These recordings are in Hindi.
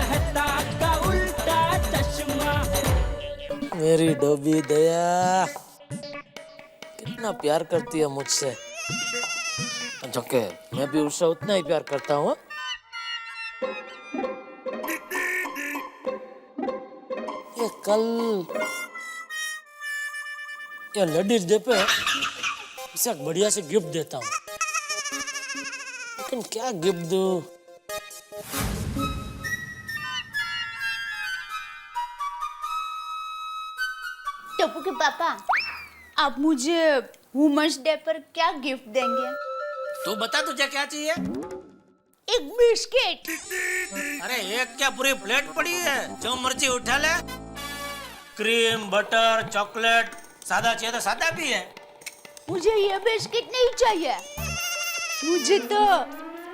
कहता का उल्टा चश्मा। मेरी डोबी दया कितना प्यार करती है मुझसे, जो कि मैं भी उससे उतना ही प्यार करता हूँ। ये कल ये लेडीज डे पे इसे एक बढ़िया सी गिफ्ट देता हूँ, लेकिन क्या गिफ्ट दूँ? टप्पू के पापा, आप मुझे वुमेन्स डे पर क्या गिफ्ट देंगे? तू बता तुझे क्या चाहिए? एक बिस्किट। अरे एक क्या पूरी प्लेट पड़ी है, जो मर्जी उठा ले। क्रीम, बटर, चॉकलेट, सादा चाहिए तो सादा भी है। मुझे ये बिस्किट नहीं चाहिए, मुझे तो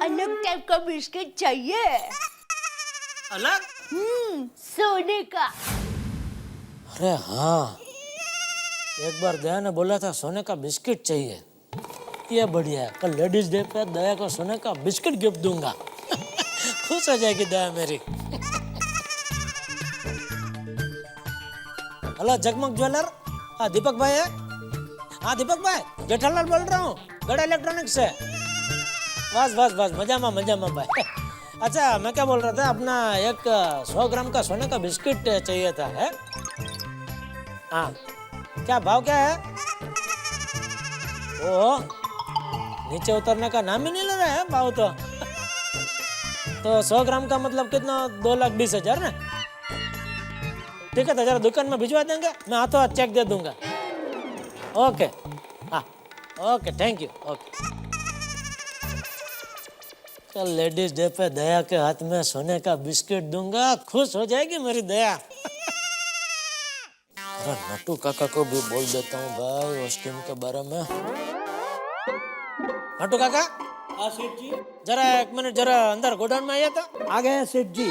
अलग टाइप का बिस्किट चाहिए। अलग? सोने का। अरे हाँ, एक बार दया ने बोला था सोने का बिस्किट चाहिए। ये बढ़िया है, कल लेडीज डे पे दया को सोने का बिस्किट गिफ्ट दूंगा। खुश हो जाएगी दया मेरी। हेलो जगमग ज्वेलर, हाँ दीपक भाई है? हाँ दीपक भाई, जेठालाल बोल रहा हूँ गड़ा इलेक्ट्रॉनिक्स से। बस बस बस मजा में भाई। अच्छा मैं क्या बोल रहा था, अपना एक 100 ग्राम का सोने का बिस्किट चाहिए था है? हाँ क्या भाव क्या है? ओ नीचे उतरने का नाम ही नहीं ले रहा है भाव तो 100 ग्राम का मतलब कितना? 2,20,000 ना? ठीक है तो जरा दुकान में भिजवा देंगे, मैं हाथों हाथ चेक दे दूंगा। ओके हाँ ओके थैंक यू ओके। कल लेडीज डे पे दया के हाथ में सोने का बिस्किट दूंगा, खुश हो जाएगी मेरी दया। अरे नट्टू काका को भी बोल देता हूँ भाई उस स्कीम के बारे में। नट्टू काका। हाँ सेठ जी। जरा एक मिनट, जरा अंदर गोडाउन में आइए तो। आ गए हैं सेठ जी।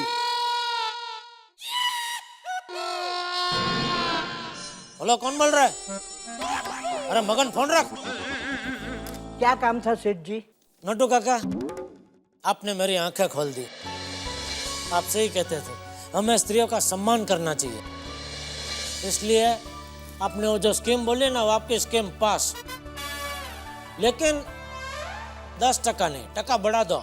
हेलो कौन बोल रहा है? अरे मगन फोन रख। क्या काम था सेठ जी? नट्टू काका, आपने मेरी आंखें खोल दी। आप सही कहते थे, हमें स्त्रियों का सम्मान करना चाहिए, इसलिए आपने वो जो स्कीम बोली ना, वो आपकी स्कीम पास। लेकिन 10% नहीं, टका बढ़ा दो,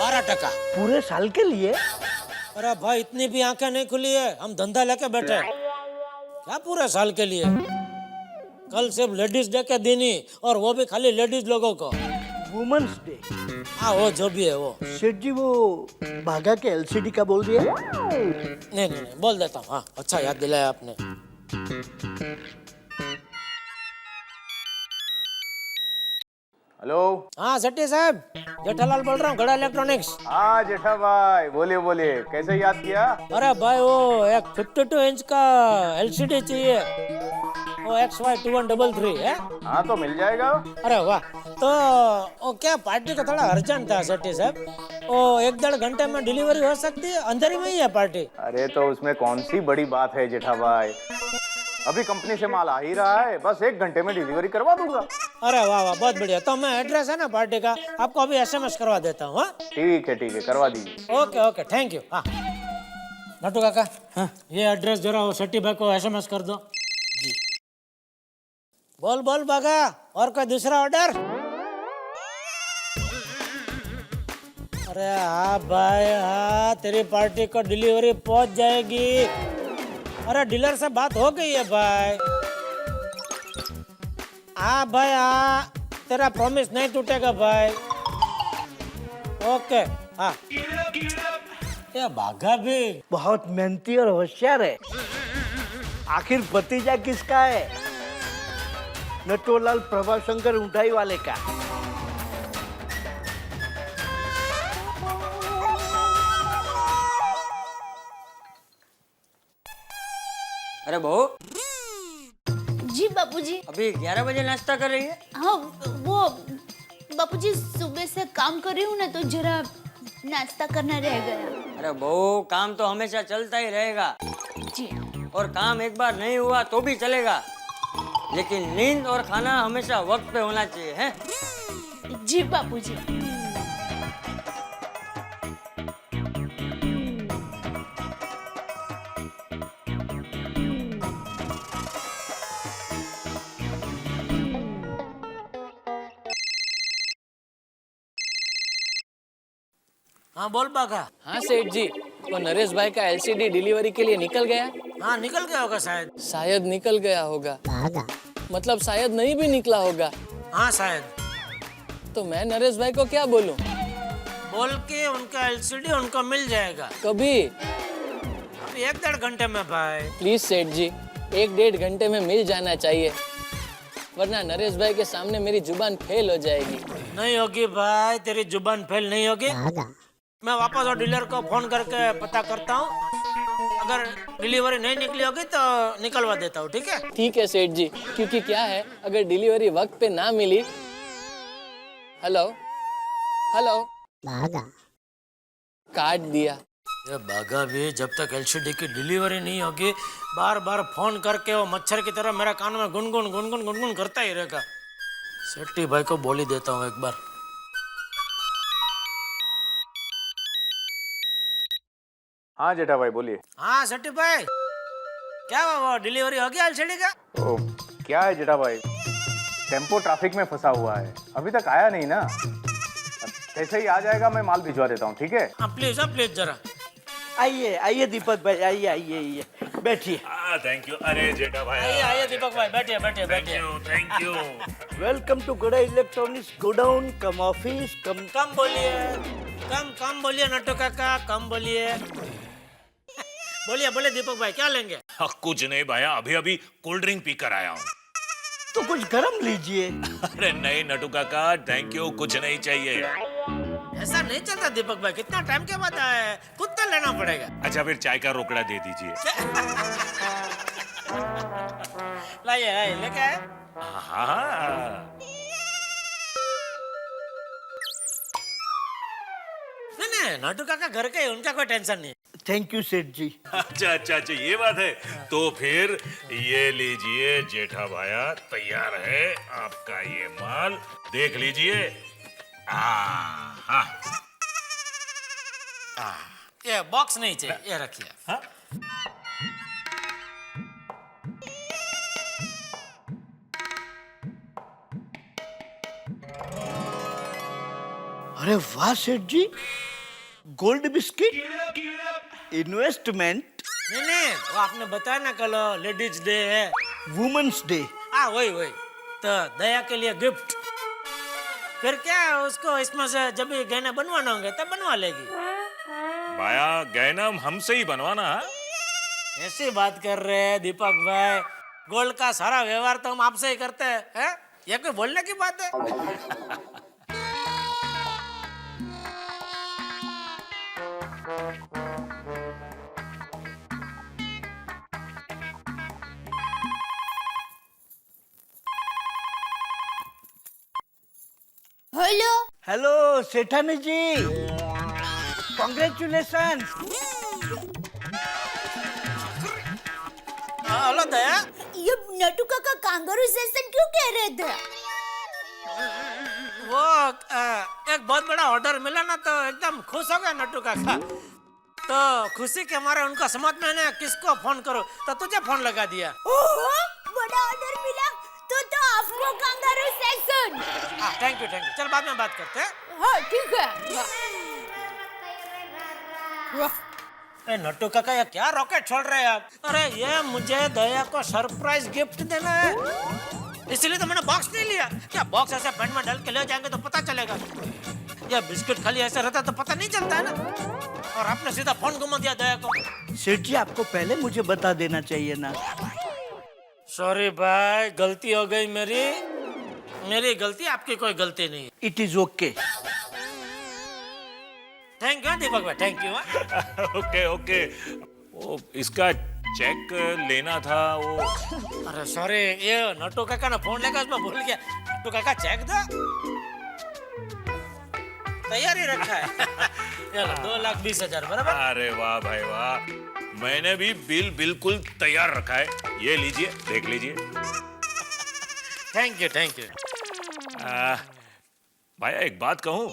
12%। पूरे साल के लिए? अरे भाई इतनी भी आंखें नहीं खुली है, हम धंधा लेके बैठे हैं। क्या पूरे साल के लिए? कल सिर्फ लेडीज डे के दिन ही, और वो भी खाली लेडीज लोगों को। Women's day? हाँ वो जो भी है वो। सेठ जी वो भागा के एलसीडी का बोल दिया? नहीं बोल देता हूँ। हाँ अच्छा याद दिलाया आपने। हेलो। हाँ सेठी साहब, जेठालाल बोल रहा हूँ गड़ा इलेक्ट्रॉनिक्स। हाँ जेठा भाई बोलिए बोलिए, कैसे याद किया? अरे भाई वो एक 52 इंच का एलसीडी चाहिए, वो XY 2133 है। हाँ तो मिल जाएगा। अरे वाह, तो वो क्या पार्टी का थोड़ा अर्जेंट था सेठी साहब, वो 1-1.5 घंटे में डिलीवरी हो सकती है? अंदर ही में ही है पार्टी। अरे तो उसमें कौन सी बड़ी बात है जेठा भाई, अभी कंपनी से माल आ ही रहा है, बस 1 घंटे में डिलीवरी करवा दूंगा। अरे वाह वाह बहुत बढ़िया, तो मैं एड्रेस है ना पार्टी का आपको अभी SMS करवा देता हूँ। ठीक है करवा दीजिए। Okay okay thank you. हाँ नट्टू काका, हाँ ये एड्रेस जरा वो सेठी भाई को SMS कर दो जी। बोल बोल बागा, और कोई दूसरा ऑर्डर? अरे हाँ भाई हाँ, तेरी पार्टी को डिलीवरी पहुंच जाएगी। अरे डीलर से बात हो गई है भाई। हाँ भाई हाँ, तेरा प्रॉमिस नहीं टूटेगा भाई। ओके हाँ। ये बाघा भी बहुत मेहनती और होशियार है। आखिर भतीजा किसका है? नटोलाल प्रभाशंकर ऊंचाई वाले का। अरे बहू। जी बापूजी। अभी 11 बजे नाश्ता कर रही है? हाँ वो बापूजी सुबह से काम कर रही हूँ ना, तो जरा नाश्ता करना रह गया। अरे बहू काम तो हमेशा चलता ही रहेगा जी। और काम एक बार नहीं हुआ तो भी चलेगा, लेकिन नींद और खाना हमेशा वक्त पे होना चाहिए है? जी बापूजी। हाँ बोल बागा। हाँ सेठ जी, वो नरेश भाई का एलसीडी डिलीवरी के लिए निकल गया। हाँ निकल गया होगा शायद। शायद निकल गया होगा, मतलब शायद नहीं भी निकला होगा। हाँ शायद। तो मैं नरेश भाई को क्या बोलूं? बोल के उनका एलसीडी उनको मिल जाएगा कभी? अभी 1-1.5 घंटे में भाई। प्लीज सेठ जी, 1-1.5 घंटे में मिल जाना चाहिए, वरना नरेश भाई के सामने मेरी जुबान फेल हो जाएगी। नहीं होगी भाई, तेरी जुबान फेल नहीं होगी। मैं वापस और डीलर को फोन करके पता करता हूँ, अगर डिलीवरी नहीं निकली होगी तो निकलवा देता हूँ, ठीक है? ठीक है सेठ जी, क्योंकि क्या है, अगर डिलीवरी वक्त पे ना मिली। हेलो हेलो, काट दिया। ये बागा भी जब तक एलसीडी की डिलीवरी नहीं होगी बार बार फोन करके वो मच्छर की तरह मेरा कान में गुनगुन गुनगुन गुनगुन करता ही रहेगा। सेट्टी भाई को बोल ही देता हूँ एक बार। हाँ जेठा भाई बोलिए। हाँ सेट्टी भाई, क्या हुआ, वो डिलीवरी हो गया एलसीडी का? ओ, क्या है जेठा भाई, टेम्पो ट्रैफिक में फंसा हुआ है, अभी तक आया नहीं ना। ऐसे ही आ जाएगा, मैं माल भिजवा देता हूँ, ठीक है? हाँ प्लीज जरा। आइए आइए दीपक भाई, आइए आइए आइए, बैठिए। Thank you. अरे जेठा भाई, आइए दीपक भाई, बैठिए बैठिए बैठिए। Thank you. वेलकम टू गड़ा इलेक्ट्रॉनिक्स गोडाउन कम ऑफिस कम। कम बोलिए, कम बोलिए नट्टू काका, कम बोलिए। बोलिए दीपक भाई, क्या लेंगे? कुछ नहीं भैया, अभी अभी कोल्ड ड्रिंक पी कर आया हूँ। तो कुछ गरम लीजिए। अरे नहीं नटू काका, थैंक यू, कुछ नहीं चाहिए। ऐसा नहीं चलता दीपक भाई, कितना टाइम के बाद आया है, खुद तो लेना पड़ेगा। अच्छा फिर चाय का रोकड़ा दे दीजिए। लाइए लेके आए। हाँ नहीं नाटू काका घर के, उनका कोई टेंशन नहीं। थैंक यू सेठ जी। अच्छा, ये बात है। तो फिर ये लीजिए जेठा भाया, तैयार है आपका ये माल, देख लीजिए। हाँ। ये बॉक्स नहीं चाहिए, ये रखिए। हाँ? अरे वाह सेठ जी, गोल्ड बिस्किट इन्वेस्टमेंट। नहीं वो आपने बताया ना कल लेडीज डे है, वुमेन्स डे। वही तो दया के लिए गिफ्ट। फिर क्या उसको इसमें से जब भी गहने बनवाना होंगे तब बनवा लेगी। भाया गहना हमसे ही बनवाना है। ऐसी बात कर रहे हैं दीपक भाई, गोल्ड का सारा व्यवहार तो हम आपसे ही करते हैं। ये कोई बोलने की बात है? हेलो हेलो सेठानी जी, कॉन्ग्रेचुलेशन। हेलो दया, ये नटू काका कांगारू सेशन क्यों कह रहे थे? वो एक बहुत बड़ा ऑर्डर मिला ना तो एकदम खुश हो गया नट्टू काका। तो खुशी के मारे उनको समझ में नहीं किसको फोन करो, तो तुझे फोन लगा दिया। ओहो, बड़ा ऑर्डर मिला तो आपको कांगारू सेशन। थैंक यू चल बाद में बात करते हैं। हाँ ठीक है। नट्टू काका ये क्या रॉकेट छोड़ रहे हैं आप? अरे ये मुझे दया को सरप्राइज गिफ्ट देना है, इसलिए तो मैंने बॉक्स नहीं लिया। क्या बॉक्स ऐसे पेन में डाल के ले जाएंगे तो पता चलेगा? ये बिस्किट खाली ऐसे रहता तो पता नहीं चलता है ना। और आपने सीधा फोन घुमा दिया दया को। सेठ जी आपको पहले मुझे बता देना चाहिए ना। सॉरी भाई, गलती हो गई मेरी गलती, आपकी कोई गलती नहीं। It is okay. Thank you Deepak भाई, थैंक यू। ओके। वो इसका चेक लेना था वो। अरे सॉरी, ये नट्टू काका ने फोन लेकर उसमें भूल गया। नट्टू काका चेक दो, तैयार ही रखा है। 2,20,000 बराबर। अरे वाह भाई वाह, मैंने भी बिल बिल्कुल तैयार रखा है, ये लीजिए देख लीजिए। Thank you. भाई एक बात कहूँ,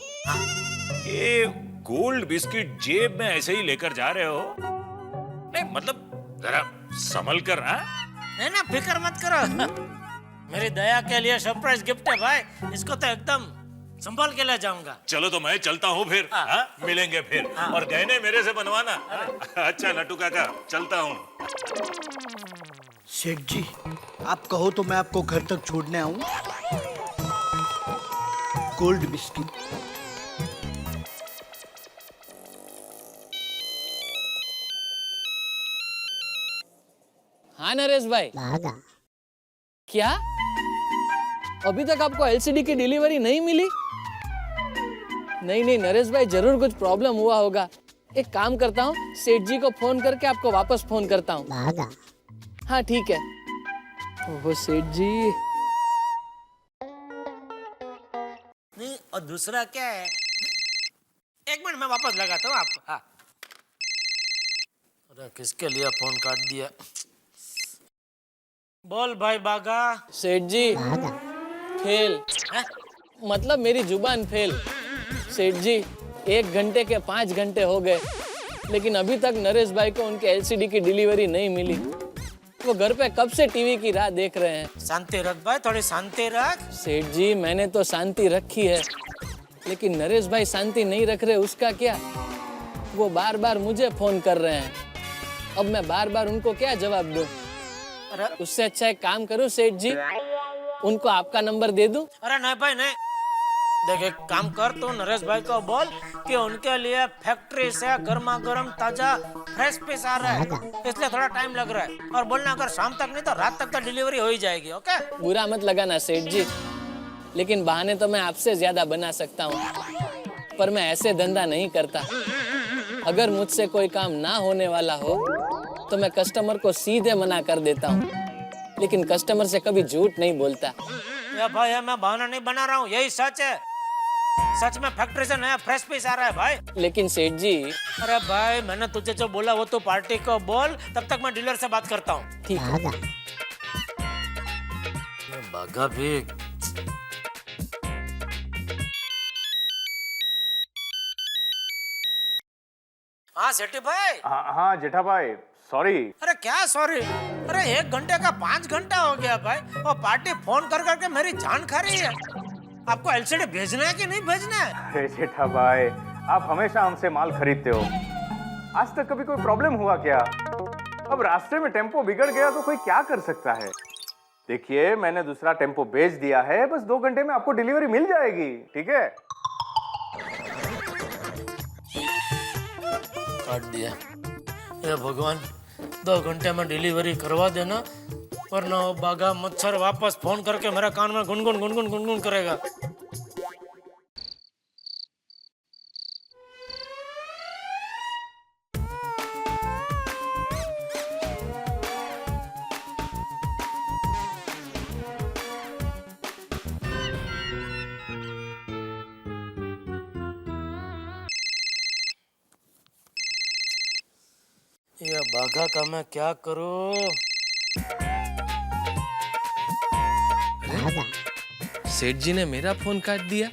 ये गोल्ड बिस्किट जेब में ऐसे ही लेकर जा रहे हो? नहीं मतलब जरा संभल कर। नहीं ना, फिक्र मत करो। मेरी दया के लिए सरप्राइज गिफ्ट है भाई, इसको तो एकदम संभाल के ले जाऊंगा। चलो तो मैं चलता हूँ फिर। हाँ? मिलेंगे फिर। और गहने मेरे से बनवाना। अच्छा नटू काका, चलता हूँ। सेठ जी, आप कहो तो मैं आपको घर तक छोड़ने आऊं। Gold biscuit. हाँ नरेश भाई, क्या अभी तक आपको एलसीडी की डिलीवरी नहीं मिली? नहीं नरेश भाई, जरूर कुछ प्रॉब्लम हुआ होगा। एक काम करता हूँ, सेठ जी को फोन करके आपको वापस फोन करता हूँ। हाँ ठीक है। ओहो सेठ जी। नहीं, और दूसरा क्या है, एक मिनट मैं वापस लगाता हूँ आपको। हाँ, अरे किसके लिए फोन काट दिया? बोल भाई बागा। सेठ जी, फेल। हैं? मतलब मेरी जुबान फेल। सेठ जी, 1 घंटे के 5 घंटे हो गए, लेकिन अभी तक नरेश भाई को उनके एलसीडी की डिलीवरी नहीं मिली। वो घर पे कब से टीवी की राह देख रहे हैं। शांति रख भाई, थोड़ी शांति रख। सेठ जी, मैंने तो शांति रखी है, लेकिन नरेश भाई शांति नहीं रख रहे, उसका क्या? वो बार बार मुझे फोन कर रहे हैं। अब मैं बार बार उनको क्या जवाब दूं? अरे उससे अच्छा एक काम करूं सेठ जी, उनको आपका नंबर दे दूं। अरे नहीं भाई नहीं, देख एक काम कर, तो नरेश भाई को बोल कि उनके लिए फैक्ट्री से गर्मा गर्म ताजा फ्रेश पीस आ रहा है, इसलिए थोड़ा टाइम लग रहा है। और बोलना अगर शाम तक नहीं तो रात तक तो डिलीवरी हो ही जाएगी। ओके? बुरा मत लगाना सेठ जी, लेकिन बहाने तो मैं आपसे ज्यादा बना सकता हूँ, पर मैं ऐसे धंधा नहीं करता। अगर मुझसे कोई काम ना होने वाला हो तो मैं कस्टमर को सीधे मना कर देता हूँ, लेकिन कस्टमर से कभी झूठ नहीं बोलता। ये भाई है, मैं बहाना नहीं बना रहा हूँ, यही सच है। सच में फैक्ट्री से नया फ्रेश पीस आ रहा है भाई। लेकिन सेठ जी। अरे भाई, मैंने तुझे जो बोला वो तो पार्टी को बोल, तब तक मैं डीलर से बात करता हूँ। ठीक है। बागा भी। हाँ सेठी भाई। हाँ जेठा भाई, सॉरी। अरे क्या सॉरी? अरे 1 घंटे का 5 घंटा हो गया भाई, और पार्टी फोन कर करके मेरी जान खा रही है। आपको एलसीडी भेजना है कि नहीं भेजना है? अरे जेठा भाई, आप हमेशा हमसे माल खरीदते हो, आज तक कभी कोई प्रॉब्लम हुआ क्या? अब रास्ते में टेम्पो बिगड़ गया तो कोई क्या कर सकता है? देखिए, मैंने दूसरा टेम्पो भेज दिया है, बस 2 घंटे में आपको डिलीवरी मिल जाएगी, ठीक है? काट दिया। ये भगवान, 2 घंटे में डिलीवरी करवा देना, वरना वो बागा मच्छर वापस फोन करके मेरे कान में गुनगुन गुनगुन गुनगुन करेगा। ये बागा का मैं क्या करूं? सेठ जी ने मेरा फोन काट दिया।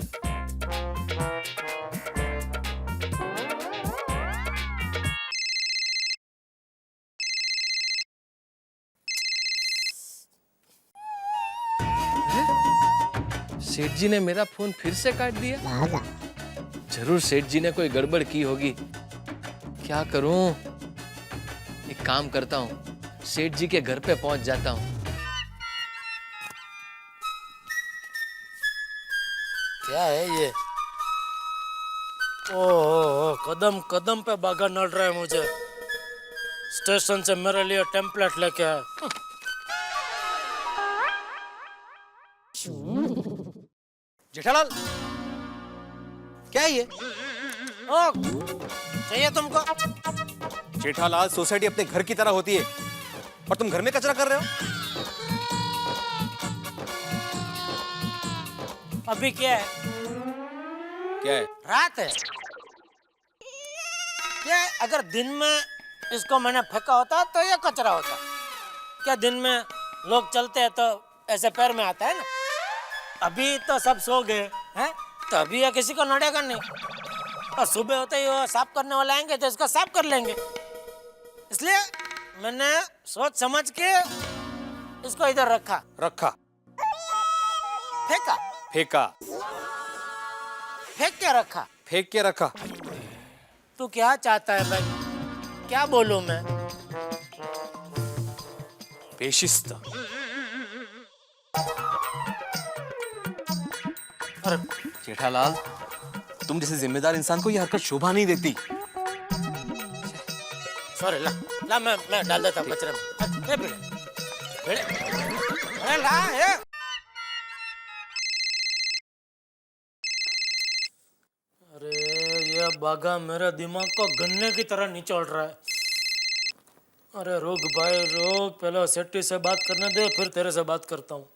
सेठ जी ने मेरा फोन फिर से काट दिया। जरूर सेठ जी ने कोई गड़बड़ की होगी। क्या करूं? एक काम करता हूं, सेठ जी के घर पे पहुंच जाता हूं। क्या है ये? ओह, कदम कदम पे बागा नड़ रहा है मुझे। स्टेशन से मेरे लिए टेम्पलेट लेके आए। जेठालाल, क्या है ये? ओ, चाहिए तुमको? जेठालाल, सोसाइटी अपने घर की तरह होती है और तुम घर में कचरा कर रहे हो। अभी क्या है? क्या है? रात है। क्या है? अगर दिन में इसको मैंने फेंका होता तो ये कचरा होता। क्या दिन में लोग चलते हैं तो ऐसे पैर में आता है ना? अभी तो सब सो गए हैं, तो अभी ये किसी को नड़ेगा नहीं। और सुबह होते ही वो साफ करने वाले आएंगे तो इसको साफ कर लेंगे। इसलिए मैंने सोच समझ के इसको इधर रखा। रखा, फेंका। फेंका। फेंक के रखा। फेंक के रखा। तू क्या चाहता है भाई? क्या बोलूं मैं? बेशिस्त। अरे जेठालाल, तुम जैसे जिम्मेदार इंसान को यह हरकत शोभा नहीं देती। सॉरी, ला मैं डाल देता हूँ कचरे में। ए भिड़े, भिड़े, अरे ला ये। अरे ये बागा मेरे दिमाग को गन्ने की तरह निचोड़ रहा है। अरे रुक भाई रुक, पहले सेट्टी से बात करने दे, फिर तेरे से बात करता हूँ।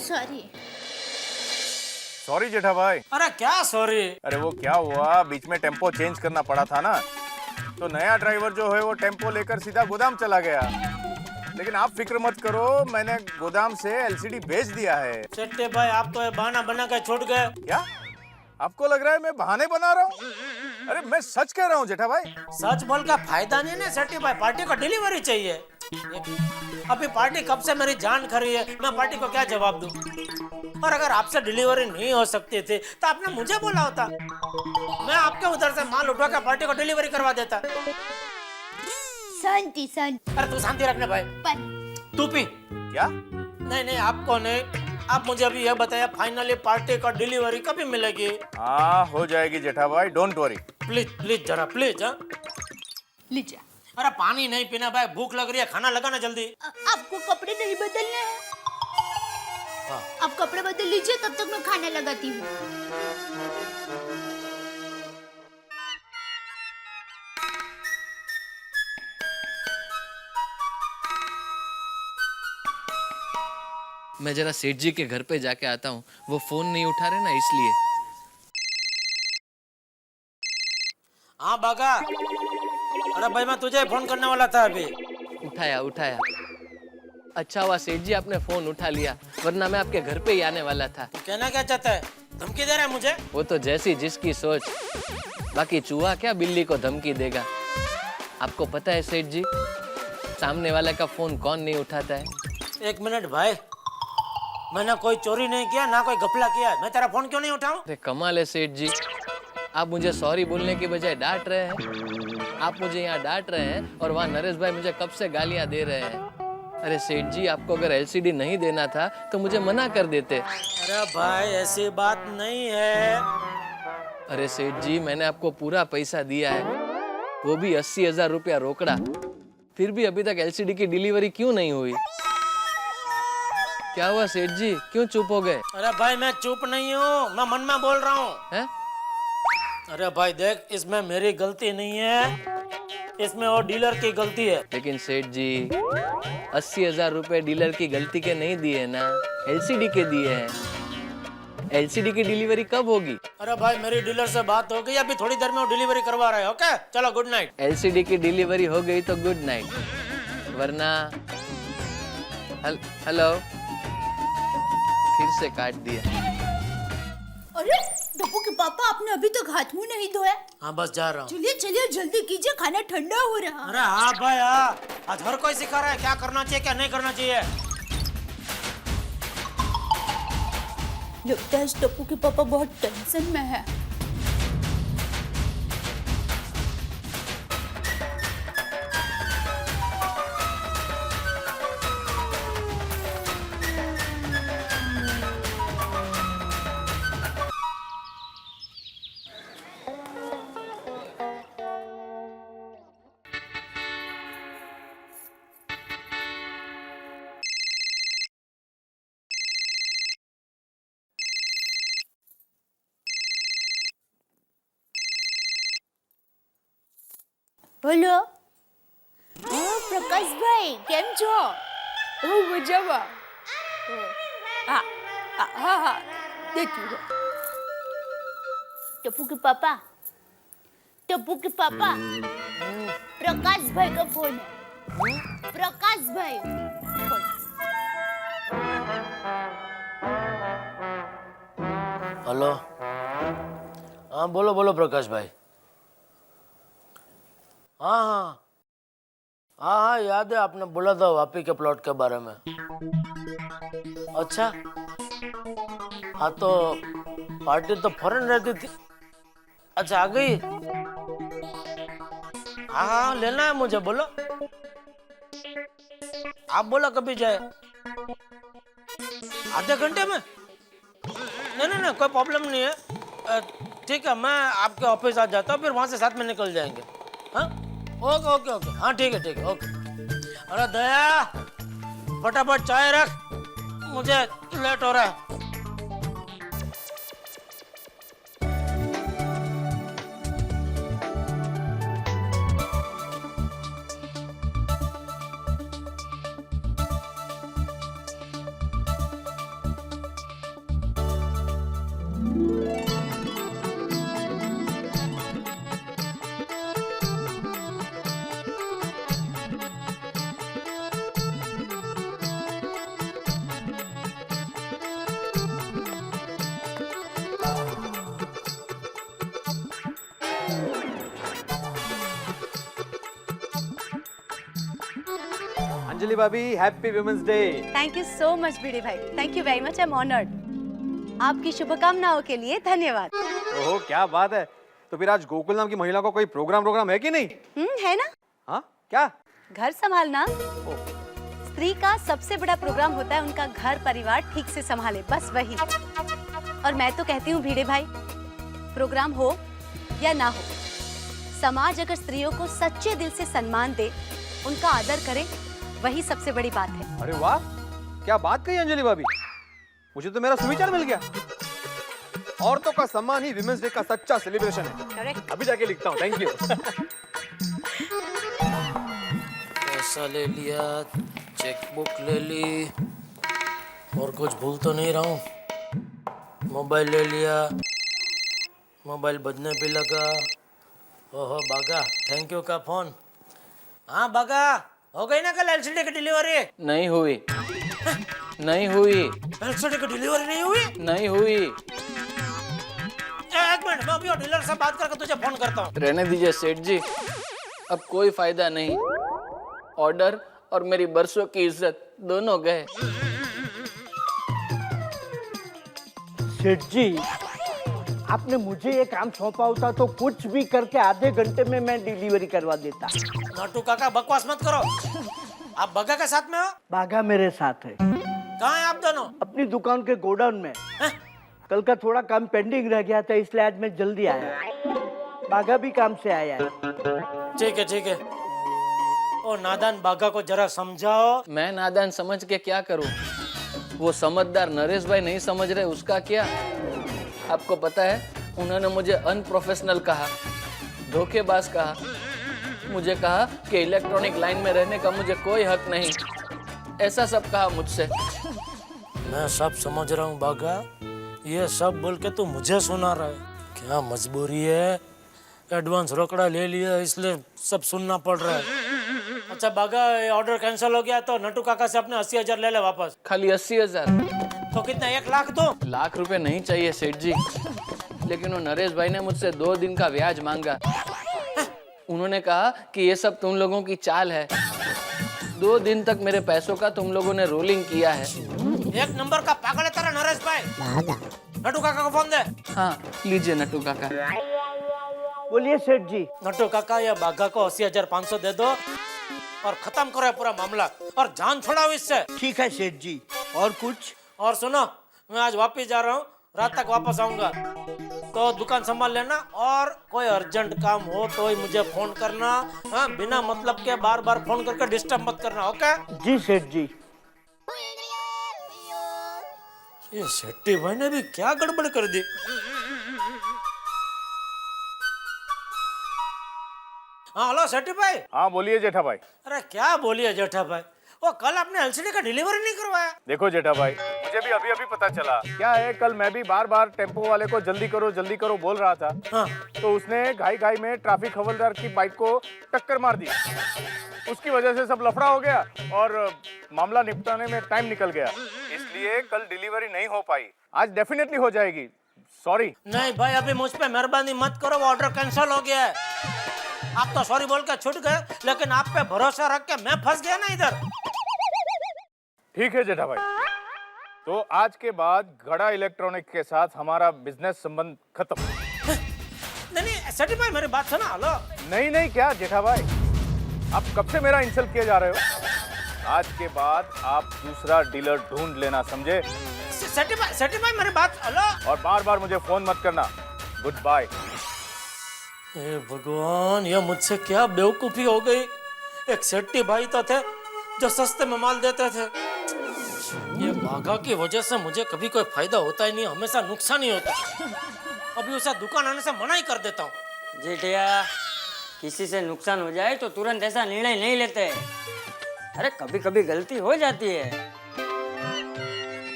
सॉरी। सॉरी जेठा भाई। अरे क्या सॉरी? अरे वो क्या हुआ, बीच में टेम्पो चेंज करना पड़ा था ना, तो नया ड्राइवर जो है वो टेम्पो लेकर सीधा गोदाम चला गया। लेकिन आप फिक्र मत करो, मैंने गोदाम से एलसीडी भेज दिया है। सेट्टी भाई आप तो ये बहाना बना के छोड़ गए। क्या आपको लग रहा है मैं बहाने बना रहा हूँ? अरे मैं सच कह रहा हूँ जेठा भाई। सच बोल का फायदा नहीं ना सेट्टी भाई, पार्टी को डिलीवरी चाहिए। अभी पार्टी कब से मेरी जान खा रही है, मैं पार्टी को क्या जवाब दूं? और अगर आपसे डिलीवरी नहीं हो सकती थी तो आपने मुझे बोला होता, मैं आपके उधर से माल उठवा कर पार्टी को डिलीवरी करवा देता। शांति शांति। अरे तू शांति रखने भाई। तू पी। क्या? नहीं आपको नहीं, आप मुझे अभी यह बताया फाइनली पार्टी का डिलीवरी कभी मिलेगी? हाँ हो जाएगी जेठा भाई, डोंट वरी। प्लीज प्लीज जरा प्लीज। लीजिए। अरे पानी नहीं पीना भाई, भूख लग रही है, खाना लगाना जल्दी। आपको कपड़े नहीं बदलने हैं? हाँ। आप कपड़े बदल लीजिए, तब तक मैं खाना लगाती हूँ। मैं जरा सेठ जी के घर पे जाके आता हूँ, वो फोन नहीं उठा रहे ना इसलिए। हाँ बागा। अरे भाई मैं तुझे फोन करने वाला था अभी। उठाया। अच्छा हुआ सेठ जी आपने फोन उठा लिया, वरना मैं आपके घर पे ही आने वाला था। तो कहना क्या चाहता है? धमकी दे रहा है मुझे? वो तो जैसी जिसकी सोच, बाकी चूहा क्या बिल्ली को धमकी देगा। आपको पता है सेठ जी, सामने वाले का फोन कौन नहीं उठाता है? एक मिनट भाई, मैंने कोई चोरी नहीं किया ना कोई घपला किया, मैं तेरा फोन क्यों नहीं उठाऊं? अरे कमाल है सेठ जी, आप मुझे सॉरी बोलने की बजाय डांट रहे हैं। आप मुझे यहाँ डांट रहे हैं और वहाँ नरेश भाई मुझे कब से गालियाँ दे रहे हैं। अरे सेठ जी, आपको अगर एलसीडी नहीं देना था तो मुझे मना कर देते। अरे भाई ऐसी बात नहीं है। अरे सेठ जी, मैंने आपको पूरा पैसा दिया है, वो भी 80,000 रुपया रोकड़ा, फिर भी अभी तक एलसीडी की डिलीवरी क्यों नहीं हुई? क्या हुआ सेठ जी, क्यों चुप हो गए? अरे भाई मैं चुप नहीं हूँ, मैं मन में बोल रहा हूँ। हैं? अरे भाई देख, इसमें मेरी गलती नहीं है, इसमें वो डीलर की गलती है। लेकिन सेठ जी, 80,000 रुपए डीलर की गलती के नहीं दिए ना, एलसीडी के दिए हैं। एलसीडी की डिलीवरी कब होगी? अरे भाई मेरी डीलर से बात हो गई, अभी थोड़ी देर में वो डिलीवरी करवा रहे हैं। ओके चलो, गुड नाइट। एलसीडी की डिलीवरी हो गई तो गुड नाइट, वरना हेलो, फिर से काट दिया। अरे डब्बू के पापा, आपने अभी तक हाथ मुंह नहीं धोया? हाँ बस जा रहा हूँ। चलिए चलिए जल्दी कीजिए, खाना ठंडा हो रहा। अरे हाँ भाई हाँ, आज हर कोई सिखा रहा है क्या करना चाहिए क्या नहीं करना चाहिए। लगता है इस डब्बू के पापा बहुत टेंशन में है। हेलो, प्रकाश भाई केम छो? હું મજામાં. હા દેખી હો. टप्पू के पापा, प्रकाश भाई का फोन है। प्रकाश भाई हेलो, हाँ बोलो बोलो प्रकाश भाई। हाँ हाँ हाँ याद है, आपने बोला था वापी के प्लॉट के बारे में। अच्छा, हाँ तो पार्टी तो फॉरेन रहती थी। अच्छा आ गई? हाँ हाँ लेना है मुझे, बोलो। आप बोला कभी जाए? आधे घंटे में? नहीं नहीं नहीं, कोई प्रॉब्लम नहीं है। ठीक है, मैं आपके ऑफिस आ जाता हूँ, फिर वहां से साथ में निकल जाएंगे। हाँ ओके ओके ओके, हाँ ठीक है ओके। अरे दया, फटाफट चाय रख, मुझे लेट हो रहा है। अंजलि भाभी, happy women's day. Thank you so much Bhide भाई, thank you very much, I am honoured. आपकी शुभकामनाओं के लिए धन्यवाद। ओहो क्या बात है। तो फिर आज गोकुल नाम की महिला को कोई प्रोग्राम है कि नहीं? है ना। हाँ क्या? घर संभालना स्त्री का सबसे बड़ा प्रोग्राम होता है, उनका घर परिवार ठीक से संभाले, बस वही। और मैं तो कहती हूँ भिड़े भाई, प्रोग्राम हो या ना हो, समाज अगर स्त्रियों को सच्चे दिल से सम्मान दे, उनका आदर करे, वही सबसे बड़ी बात है। अरे वाह, क्या बात कही अंजलि भाभी, मुझे तो मेरा सुविचार मिल गया। औरतों का सम्मान ही विमेंस डे का सच्चा सेलिब्रेशन है। करेक्ट। अभी जाके लिखता हूँ, थैंक यू। पैसा ले लिया, चेकबुक ले ली, और कुछ भूल तो नहीं रहा हूँ। मोबाइल ले लिया, मोबाइल बजने भी लगा। ओहो बागा, थैंक यू का फोन। हाँ बागा, हो गई ना कल एलसीडी की डिलीवरी? नहीं हुई। नहीं हुई। एलसीडी की डिलीवरी नहीं हुई? नहीं हुई। एक मिनट, मैं अभी डीलर से बात करके तुझे फोन करता हूँ। रहने दीजिए सेठ जी, अब कोई फायदा नहीं। ऑर्डर और मेरी बरसों की इज्जत दोनों गए। सेठ जी, आपने मुझे ये काम सौंपा होता तो कुछ भी करके आधे घंटे में मैं डिलीवरी करवा देता। नाटू काका बकवास मत करो। आप बगा के साथ में हो? बागा मेरे साथ है। कहाँ हैं आप दोनों? अपनी दुकान के गोडाउन में। कल का थोड़ा काम पेंडिंग रह गया था, इसलिए आज मैं जल्दी आया। बागा भी काम से आया है। ठीक है। ओ नादान बागा को जरा समझाओ। मैं नादान समझ के क्या करूं? वो समझदार नरेश भाई नहीं समझ रहे, उसका क्या? आपको पता है, उन्होंने मुझे अनप्रोफेशनल कहा, धोखेबाज कहा, मुझे कहा कि इलेक्ट्रॉनिक लाइन में रहने का मुझे कोई हक नहीं, ऐसा सब कहा मुझसे। मैं सब समझ रहा हूँ बागा, ये सब बोल के तू मुझे सुना रहा है। क्या मजबूरी है, एडवांस रोकड़ा ले लिया इसलिए सब सुनना पड़ रहा है। अच्छा बागा, ऑर्डर कैंसिल हो गया तो नटू काका से अपने 80,000 ले ले वापस। खाली 80,000? तो कितना, 1 लाख दो? लाख रुपए नहीं चाहिए सेठ जी, लेकिन वो नरेश भाई ने मुझसे 2 दिन का ब्याज मांगा। उन्होंने कहा कि ये सब तुम लोगों की चाल है। 2 दिन तक मेरे पैसों का तुम लोगों ने रोलिंग किया है। एक नंबर का पागल है तेरा नरेश भाई। नटू काका को फोन दे। हाँ लीजिए नटू काका। बोलिए सेठ जी। नटू काका, ये बागा को 80,500 दे दो और खत्म करो ये पूरा मामला, और जान छोड़ाओ इससे। ठीक है सेठ जी। और कुछ? और सुनो, मैं आज वापस जा रहा हूँ, रात तक वापस आऊंगा, तो दुकान संभाल लेना, और कोई अर्जेंट काम हो तो ही मुझे फोन करना। हाँ, बिना मतलब के बार बार फोन करके डिस्टर्ब मत करना, ओके? जी सेठ जी। ये शेट्टी भाई ने भी क्या गड़बड़ कर दी। हाँ हेलो शेट्टी भाई। हाँ बोलिए जेठा भाई। अरे क्या बोलिए जेठा भाई, वो कल आपने एलसीडी का डिलीवरी नहीं करवाया। देखो जेठा भाई, मुझे भी अभी पता चला। क्या है, कल मैं भी बार बार टेम्पो वाले को जल्दी करो बोल रहा था। हाँ। तो उसने घाई में ट्रैफिक हवलदार की बाइक को टक्कर मार दी। उसकी वजह से सब लफड़ा हो गया और मामला निपटाने में टाइम निकल गया, इसलिए कल डिलीवरी नहीं हो पाई। आज डेफिनेटली हो जाएगी, सॉरी। नहीं भाई, अभी मुझ पे मेहरबानी मत करो, वो ऑर्डर कैंसिल हो गया है। आप तो सॉरी बोल के छूट गए, लेकिन आप पे भरोसा रख के मैं फंस गया ना इधर। ठीक है जेठा भाई, तो आज के बाद गड़ा इलेक्ट्रॉनिक के साथ हमारा बिजनेस संबंध खत्म। नहीं सेठी भाई मेरी बात सुना। हेलो नहीं क्या जेठा भाई, आप कब से मेरा इंसल्ट किए जा रहे हो? आज के बाद आप दूसरा डीलर ढूंढ लेना, समझे? सेठी भाई मेरी बात। हेलो और बार बार मुझे फोन मत करना। Good bye. हे भगवान, ये मुझसे क्या बेवकूफी हो गई। एक सेठी भाई तो थे जो सस्ते में माल देते थे। ये बाघा की वजह से मुझे कभी कोई फायदा होता ही नहीं, हमेशा नुकसान ही होता। अभी उसे दुकान आने से मना ही कर देता हूँ। जेठिया, किसी से नुकसान हो जाए तो तुरंत ऐसा निर्णय नहीं लेते। अरे कभी कभी गलती हो जाती है,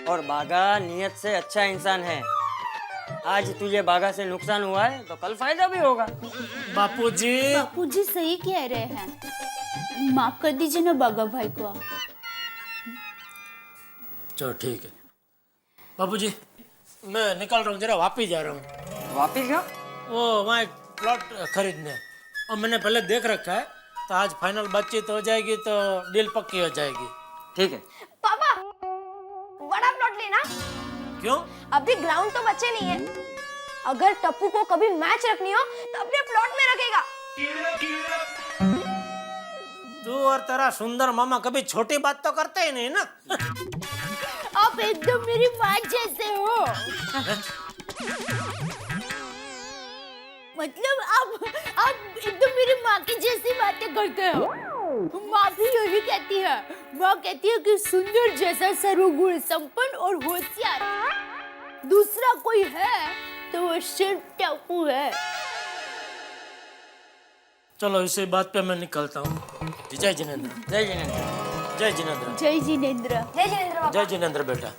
और बाघा नियत से अच्छा इंसान है। आज तुझे बाघा से नुकसान हुआ है तो कल फायदा भी होगा। बापूजी सही कह रहे हैं, माफ कर दीजिए ना बाघा भाई को। चलो ठीक है बापूजी, मैं निकल रहा हूँ, जरा वापिस जा रहा हूँ। वापिस क्या? वो वहाँ एक प्लॉट खरीदने, और मैंने पहले देख रखा है, तो आज फाइनल बातचीत हो जाएगी तो डील पक्की हो जाएगी। ठीक है। पापा बड़ा प्लॉट लेना। क्यों? अभी ग्राउंड तो बचे नहीं है। अगर टप्पू को कभी मैच रखनी हो तो अपने प्लॉट में रखेगा। तू और तेरा सुंदर मामा कभी छोटी बात तो करते ही नहीं ना। आप एकदम मेरी माँ जैसे हो। मतलब आप एकदम मेरी माँ की जैसी बातें करते हो। माँ भी यही कहती है। माँ कहती है कि सुंदर जैसा सर्वगुण संपन्न और होशियार दूसरा कोई है तो वो सिर्फ टप्पू है। चलो इसी बात पे मैं निकलता हूँ। जय जिनेंद्र। जय जिनेंद्र। जय जिनेंद्र। जय जिनेंद्र। जय जिनेंद्र पापा। जय जिनेंद्र बेटा।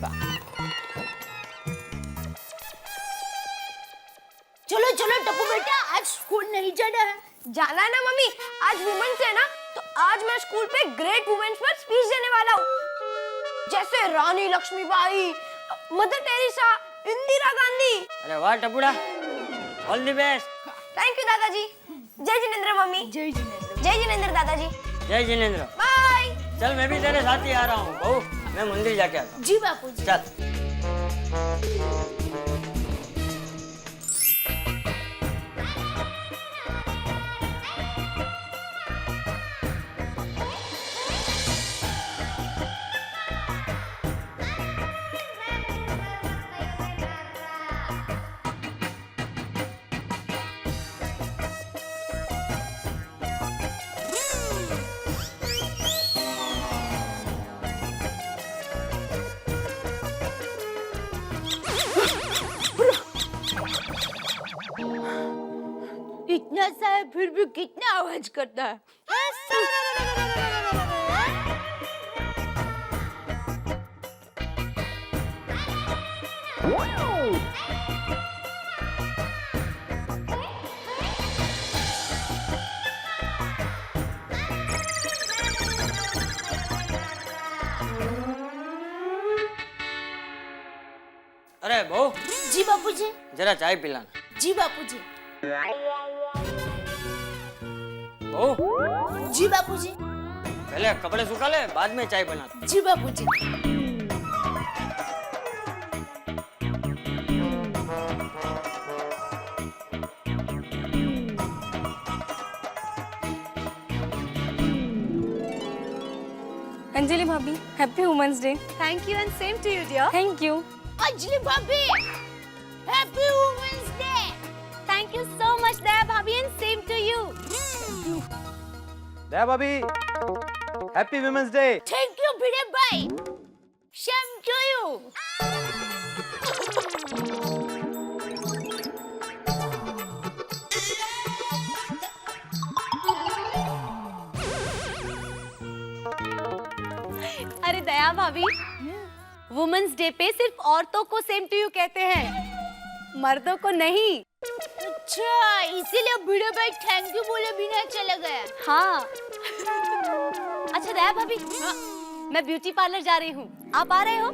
चलो चलो टप्पू बेटा, आज स्कूल नहीं जाना है। जाना है ना मम्मी, आज वुमेन्स है ना, तो आज मैं स्कूल पे ग्रेट वुमेन्स पर स्पीच देने वाला हूँ। जैसे रानी लक्ष्मीबाई, मदर टेरेसा, इंदिरा गांधी। अरे वाह Tapuda, all the best. Thank you दादाजी। जय जिनेंद्र मम्मी। जय जिनेंद्र। जय जिनेंद्र दादाजी। जय जिनेंद्र। बाय। चल मैं भी तेरे साथ ही आ रहा हूँ बहू, मैं मंदिर जाके आता हूँ। जी बापूजी। चल। इतना सा है फिर भी कितना आवाज करता है। अरे बहू। जी बापूजी। जरा चाय पिलाना। जी बापूजी। बहू। जी बापूजी। पहले कपड़े सुखा ले, बाद में चाय बना। जी बापूजी। अंजलि भाभी, happy women's day. Thank you and same to you dear. Thank you. Anjali भाभी, happy women's day. Thank you so much Daya भाभी and same to you. Daya भाभी, happy women's day. Thank you Bhide भाई, सेम टू यू। अरे दया भाभी, वुमेन्स डे पे सिर्फ औरतों को सेम टू यू कहते हैं, मर्दों को नहीं। अच्छा, इसीलिए भिड़े भाई थैंक यू बोले बिना चला गया। हाँ। अच्छा दया भाभी, मैं ब्यूटी पार्लर जा रही हूँ, आप आ रहे हो?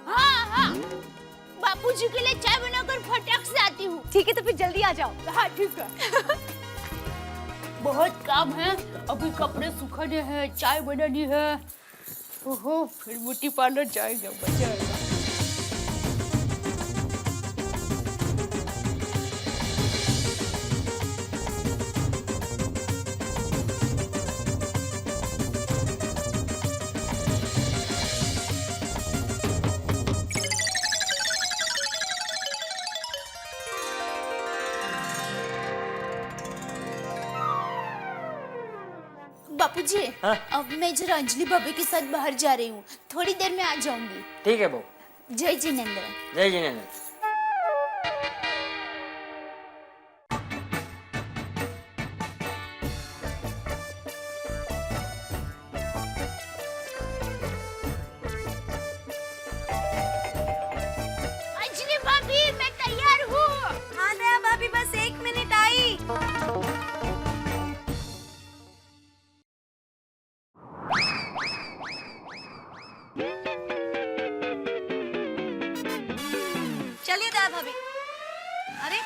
हाँ हाँ, बापूजी के लिए चाय बनाकर फटाक से आती हूँ। ठीक है, तो फिर जल्दी आ जाओ। हाँ ठीक है। बहुत काम है, अभी कपड़े सुखाने हैं, चाय बनानी है। ओहो, फिर ब्यूटी पार्लर जाएंगे, मजा आएगा। बापूजी, अब मैं जरा अंजलि भाभी के साथ बाहर जा रही हूँ, थोड़ी देर में आ जाऊंगी। ठीक है बहू। जय जिनेंद्र। जय जिनेंद्र। अंजलि भाभी, मैं तैयार हूँ। हाँ दया भाभी, बस 1 मिनट आई। चलिए दया भाभी। अरे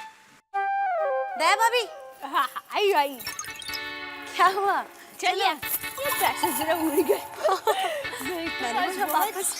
दया भाभी, हाँ, आई। क्या हुआ? चलिए, ये पैसे जरा उड़ गए। मैंने बोला वापस।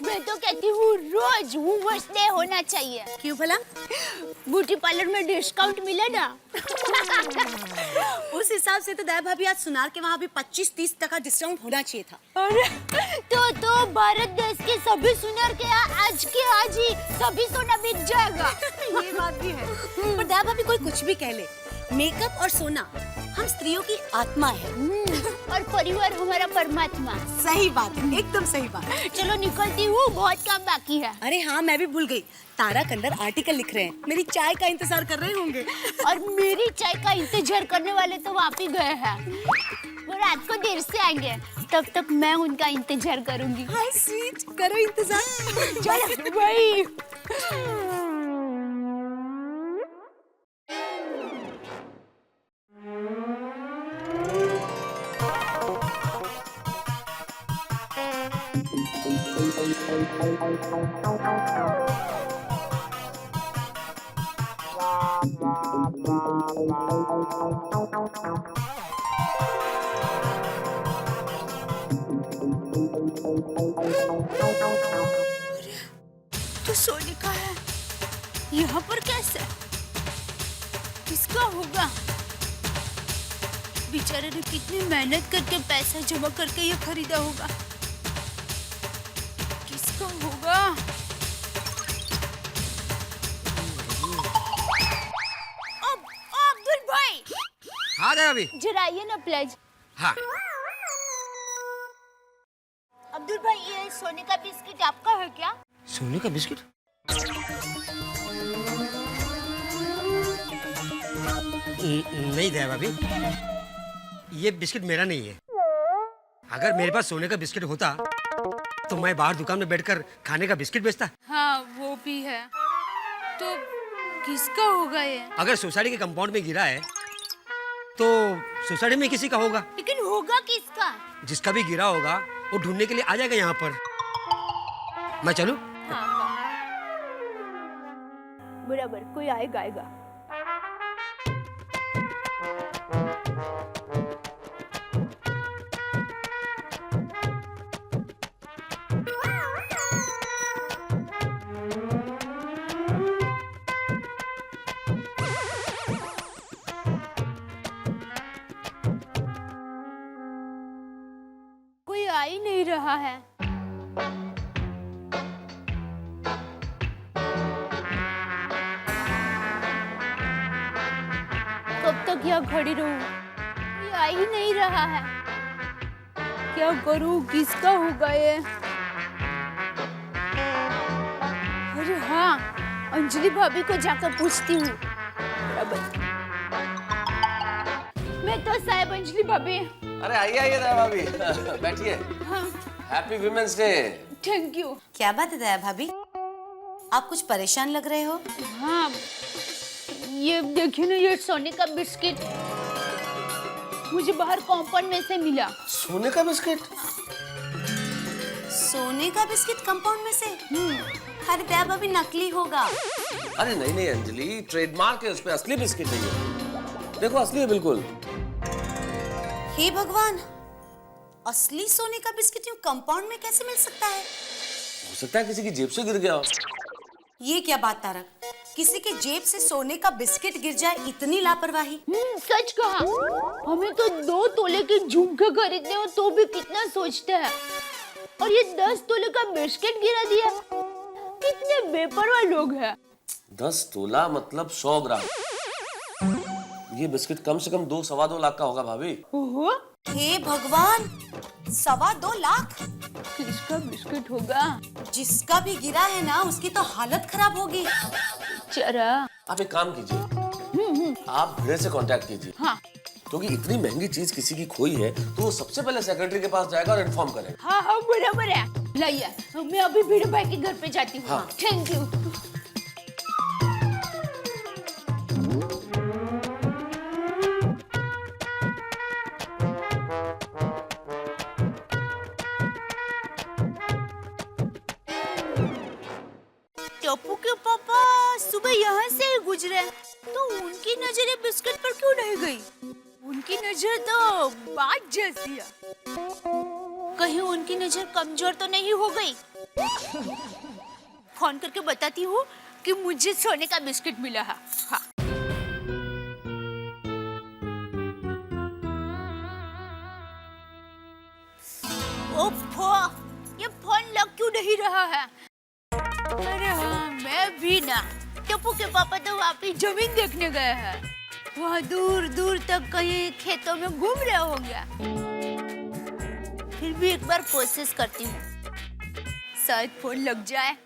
मैं तो कहती हूँ रोज वुमर्स डे होना चाहिए। क्यों भला? ब्यूटी पार्लर में डिस्काउंट मिले ना। उस हिसाब से तो दया भाभी आज सुनार के वहाँ भी 25-30% डिस्काउंट होना चाहिए था। अरे तो भारत देश के सभी सुनार के आज के आज ही सभी सोना बिक जाएगा। ये बात भी है। पर दया भाभी, कोई कुछ भी कह ले, मेकअप और सोना हम स्त्रियों की आत्मा है। और परिवार हमारा परमात्मा। सही बात है, एकदम सही बात। चलो निकलती हूँ, बहुत काम बाकी है। अरे हाँ, मैं भी भूल गई, तारा कंदर आर्टिकल लिख रहे हैं, मेरी चाय का इंतजार कर रहे होंगे। और मेरी चाय का इंतजार करने वाले तो वहाँ पे गए हैं, वो रात को देर से आएंगे, तब तक मैं उनका इंतजार करूंगी। हाय स्वीट, करो इंतजार। चलो भाई। तो सोने का है, यहाँ पर कैसे? किसका होगा? बेचारे ने कितनी मेहनत करके पैसा जमा करके ये खरीदा होगा। किसका होगा? अब्दुल भाई। हाँ दया भाभी। जरा आइए ना प्लीज। हाँ। अब्दुल भाई, ये सोने का बिस्किट आपका है क्या? सोने का बिस्किट? नहीं दया भाभी, ये बिस्किट मेरा नहीं है। अगर मेरे पास सोने का बिस्किट होता तो मैं बाहर दुकान में बैठकर खाने का बिस्किट बेचता। हाँ, वो भी है। तो किसका होगा ये? अगर सोसाइटी के कंपाउंड में गिरा है तो सोसाइटी में किसी का होगा। लेकिन होगा किसका? जिसका भी गिरा होगा वो ढूंढने के लिए आ जाएगा यहाँ पर। मैं चलूं? हाँ। बराबर, कोई आएगा आएगा। कोई आ ही नहीं रहा है। कब तक यहाँ खड़ी रहूं? ये आ ही नहीं रहा है। क्या करूं? किसका होगा ये? अरे हाँ, अंजलि भाभी को जाकर पूछती हूँ। बराबर। मैं तो साहब अंजलि भाभी। अरे आइए आइए दया भाभी बैठिए। हाँ। Happy women's day. Thank you. क्या बात है दया भाभी, आप कुछ परेशान लग रहे हो? हाँ, ये देखिए ना, ये सोने का बिस्किट मुझे बाहर कंपाउंड में से मिला। सोने का बिस्किट? सोने का बिस्किट कंपाउंड में से? अरे दया भाभी, नकली होगा। अरे नहीं नहीं अंजलि, ट्रेडमार्क है उस पे, असली बिस्किट नहीं है। देखो असली है बिल्कुल। हे भगवान, असली सोने का बिस्किट यूं कंपाउंड में कैसे मिल सकता है? हो सकता है किसी की जेब से गिर गया हो। ये क्या बात तारक, किसी के जेब से सोने का बिस्किट गिर जाए, इतनी लापरवाही? सच कहा, हमें तो 2 तोले के झुमके खरीदने हो तो भी कितना सोचते हैं, और ये 10 तोले का बिस्किट गिरा दिया। कितने बेपरवाह लोग हैं। 10 तोला मतलब 100 ग्राम। ये बिस्किट कम से कम 2-2.25 लाख का होगा भाभी। ओहो, हे भगवान, 2.25 लाख? किसका बिस्किट होगा? जिसका भी गिरा है ना, उसकी तो हालत खराब होगी। चरा, आप एक काम कीजिए, आप भिड़े से कांटेक्ट कीजिए। हाँ। क्योंकि इतनी महंगी चीज किसी की खोई है तो वो सबसे पहले सेक्रेटरी के पास जाएगा और इन्फॉर्म करेगा। हाँ हाँ बराबर है। लाइए, मैं अभी भिड़े भाई के घर पे जाती हूँ। हाँ। Thank you. टप्पू के पापा सुबह यहाँ से गुजरे तो उनकी नजर ये बिस्किट पर क्यों नहीं गई? उनकी नजर तो बात जैसी है। कहीं उनकी नजर कमजोर तो नहीं हो गई? फोन करके बताती हूँ कि मुझे सोने का बिस्किट मिला है। हाँ। ओफो, ये फोन लग क्यों नहीं रहा है? अरे हाँ, मैं भी ना। टप्पू के पापा तो वहाँ पे जमीन देखने गए हैं। वहाँ दूर दूर तक कहीं खेतों में घूम रहे होंगे। फिर भी एक बार कोशिश करती हूँ, शायद फोन लग जाए।